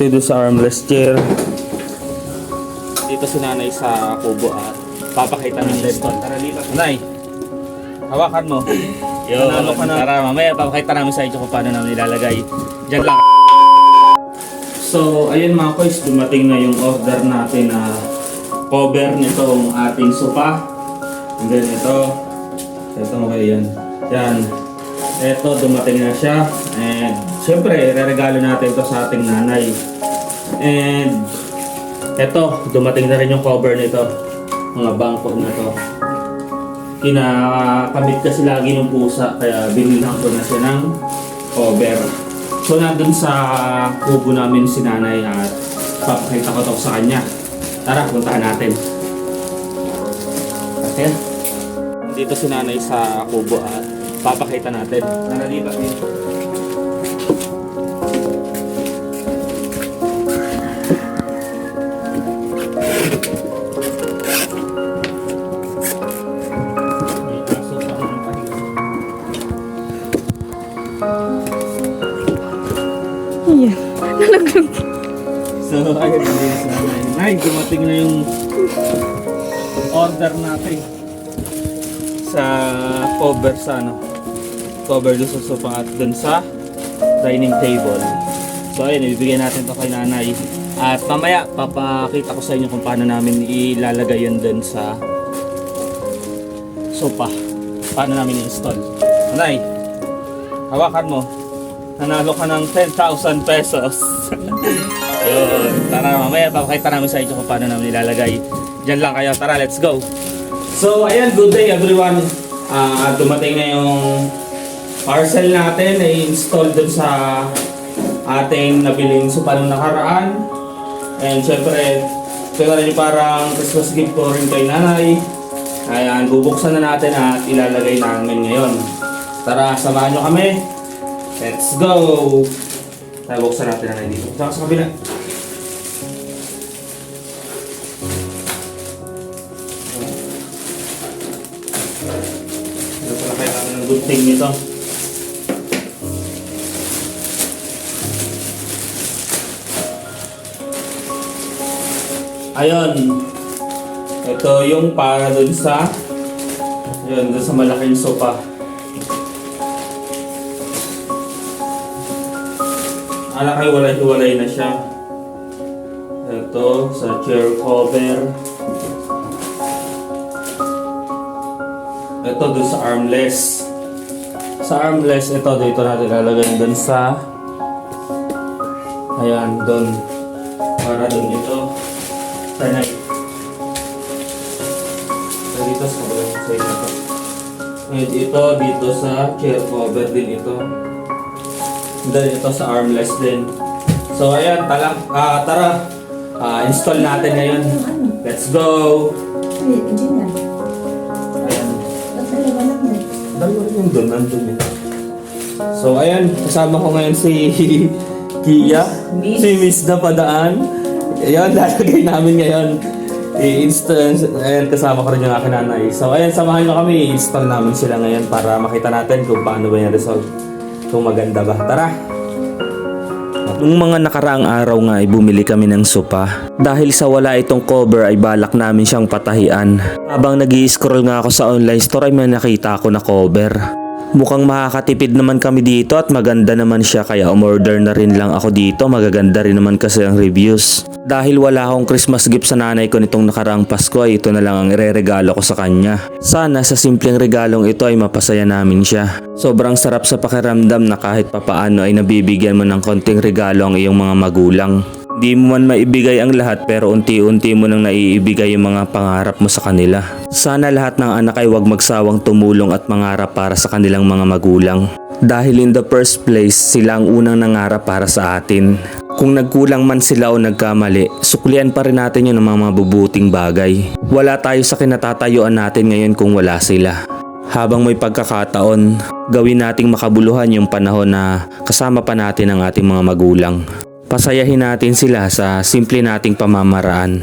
Dito sa armless chair. Dito si nanay sa kubo at papakita natin. Tara dito. Nanay, hawakan mo. Nanalo ka na. Tara, mamaya papakita namin sa inyo kung paano namin ilalagay. Diyan lang. So, ayun mga koys, dumating na yung order natin na cover nitong ating sofa. And then ito mo kayo yan. Yan. Ito, dumating na siya. And syempre, re-regalo natin ito sa ating nanay. And eto, dumating na rin yung cover nito. Mga bangko na to. Kinakamit kasi lagi ng pusa, kaya binilhan ko na siya ng cover. So nandun sa kubo namin si nanay at papakita ko to sa kanya. Tara, puntahan natin. Okay. Dito si nanay sa kubo at papakita natin. Tara dito. Iya. Nalaglag. So, ayun na yung nanay. Nay, dumating na yung order natin sa cover sa cover doon sa sofa at doon sa dining table. So, ayun, ibibigay natin to kay nanay. At mamaya, papakita ko sa inyo kung paano namin ilalagay yun doon sa sofa. Paano namin i-install. Nanay, hawakan mo. Nanalo ka ng 10,000 pesos. Yun. Tara, mamaya papakita namin sa inyo kung paano namin ilalagay. Diyan lang kayo. Tara, let's go. So, ayan, good day everyone. Dumating na yung parcel natin na i-install dun sa ating nabiling sofa nung nakaraan. And syempre, ito na rin parang Christmas gift ko rin kay nanay. Ayan, bubuksan na natin at ilalagay namin ngayon. Tara, samahan nyo kami. Let's go! Tayo, buksan natin na dito. Saka sa kabila. Ito pala kailangan ng good thing nito. Ayun. Ito yung para dun sa malaking sofa. Kayo walay-walay na siya. Ito sa chair cover. Ito doon sa armless. Sa armless, ito dito natin lalagay doon sa ayan, doon. Para doon ito. Sanay. Dito sa kabilang side na ito. And ito dito sa chair cover din ito. Then ito sa armless din. So ayan, tara. Install natin ngayon. Let's go! Ayan. Dalawa rin yung doon, nandun yun. So ayan, kasama ko ngayon si Kia. Si Miss na Padaan. Ayan, lalagay namin ngayon. I-install, ayan, kasama ko rin yung aking nanay. So ayan, samahan nyo kami. I-install namin sila ngayon para makita natin kung paano ba yung result. Kung maganda ba. Tara! Nung mga nakaraang araw nga ay bumili kami ng sopa. Dahil sa wala itong cover ay balak namin siyang patahian. Habang nag-i-scroll nga ako sa online store ay may nakita ako na cover. Mukhang makakatipid naman kami dito at maganda naman siya kaya umorder na rin lang ako dito. Magaganda rin naman kasi ang reviews. Dahil wala akong Christmas gift sa nanay ko nitong nakaraang Pasko ay ito na lang ang ireregalo ko sa kanya. Sana sa simpleng regalong ito ay mapasaya namin siya. Sobrang sarap sa pakiramdam na kahit papaano ay nabibigyan mo ng konting regalo ang iyong mga magulang. Di mo man maibigay ang lahat pero unti-unti mo nang naiibigay yung mga pangarap mo sa kanila. Sana lahat ng anak ay huwag magsawang tumulong at mangarap para sa kanilang mga magulang. Dahil in the first place, sila ang unang nangarap para sa atin. Kung nagkulang man sila o nagkamali, suklian pa rin natin yun ng mga mabubuting bagay. Wala tayo sa kinatatayuan natin ngayon kung wala sila. Habang may pagkakataon, gawin nating makabuluhan yung panahon na kasama pa natin ang ating mga magulang. Pasayahin natin sila sa simple nating pamamaraan.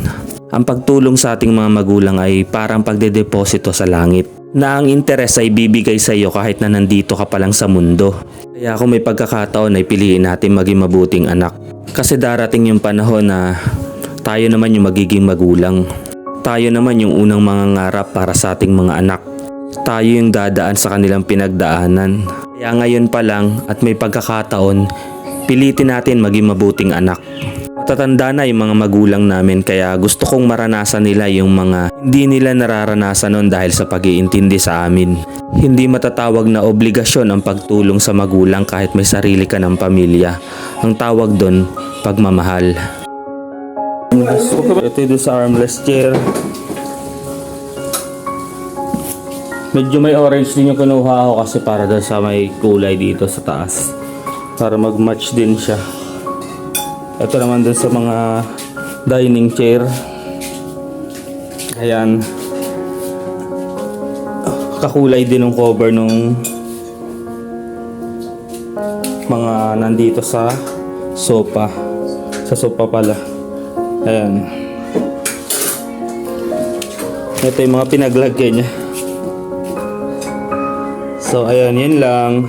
Ang pagtulong sa ating mga magulang ay parang pagdedeposito sa langit, na ang interes ay bibigay sa iyo kahit na nandito ka pa lang sa mundo. Kaya kung may pagkakataon ay piliin natin maging mabuting anak. Kasi darating yung panahon na tayo naman yung magiging magulang. Tayo naman yung unang mangangarap para sa ating mga anak. Tayo yung dadaan sa kanilang pinagdaanan. Kaya ngayon pa lang at may pagkakataon, pilitin natin maging mabuting anak. Matatanda na yung mga magulang namin kaya gusto kong maranasan nila yung mga hindi nila nararanasan noon dahil sa pag-iintindi sa amin. Hindi matatawag na obligasyon ang pagtulong sa magulang kahit may sarili ka ng pamilya. Ang tawag doon, pagmamahal. Ito yung sa armless chair. Medyo may orange din yung kinuha ko kasi para doon sa may kulay dito sa taas. Para mag-match din siya. Ito naman dun sa mga dining chair. Ayan. Kakulay din ng cover nung mga nandito sa sofa. Sa sofa pala. Ayan. Ito yung mga pinaglagay niya. So, ayan, yun lang.